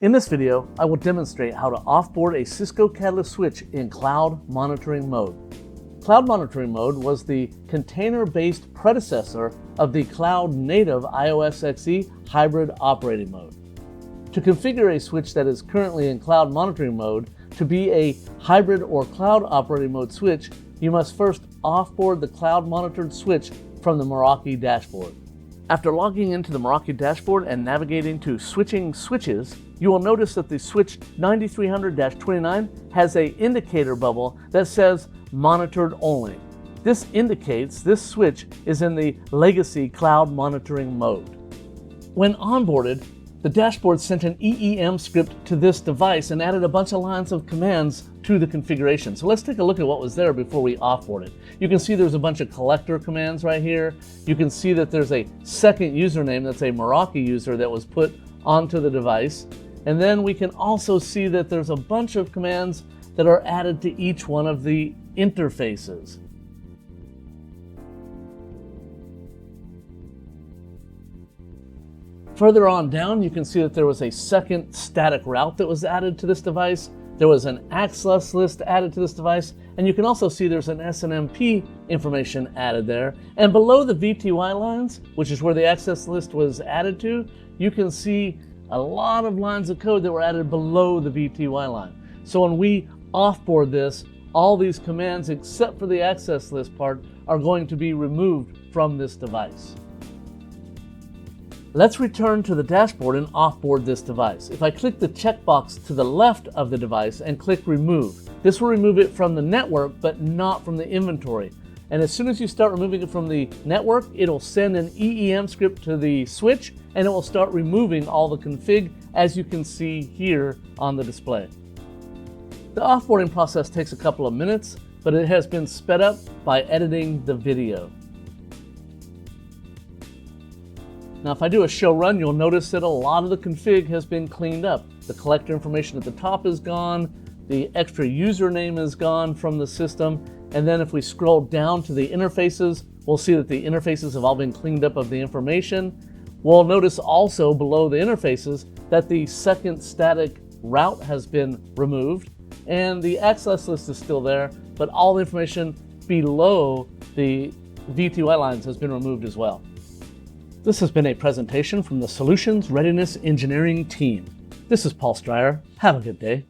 In this video, I will demonstrate how to offboard a Cisco Catalyst switch in cloud monitoring mode. Cloud monitoring mode was the container-based predecessor of the cloud-native iOS XE hybrid operating mode. To configure a switch that is currently in cloud monitoring mode to be a hybrid or cloud operating mode switch, you must first offboard the cloud monitored switch from the Meraki Dashboard. After logging into the Meraki Dashboard and navigating to Switching Switches, you will notice that the switch 9300-29 has an indicator bubble that says Monitored Only. This indicates this switch is in the legacy cloud monitoring mode. When onboarded, the dashboard sent an EEM script to this device and added a bunch of lines of commands to the configuration. So let's take a look at what was there before we offboarded. You can see there's a bunch of collector commands right here. You can see that there's a second username that's a Meraki user that was put onto the device. And then we can also see that there's a bunch of commands that are added to each one of the interfaces. Further on down, you can see that there was a second static route that was added to this device. There was an access list added to this device, and you can also see there's an SNMP information added there. And below the VTY lines, which is where the access list was added to, you can see a lot of lines of code that were added below the VTY line. So when we offboard this, all these commands except for the access list part are going to be removed from this device. Let's return to the dashboard and offboard this device. If I click the checkbox to the left of the device and click Remove, this will remove it from the network but not from the inventory. And as soon as you start removing it from the network, it'll send an EEM script to the switch and it will start removing all the config, as you can see here on the display. The offboarding process takes a couple of minutes, but it has been sped up by editing the video. Now, if I do a show run, you'll notice that a lot of the config has been cleaned up. The collector information at the top is gone, the extra username is gone from the system, and then if we scroll down to the interfaces, we'll see that the interfaces have all been cleaned up of the information. We'll notice also below the interfaces that the second static route has been removed, and the access list is still there, but all the information below the VTY lines has been removed as well. This has been a presentation from the Solutions Readiness Engineering team. This is Paul Stryer. Have a good day.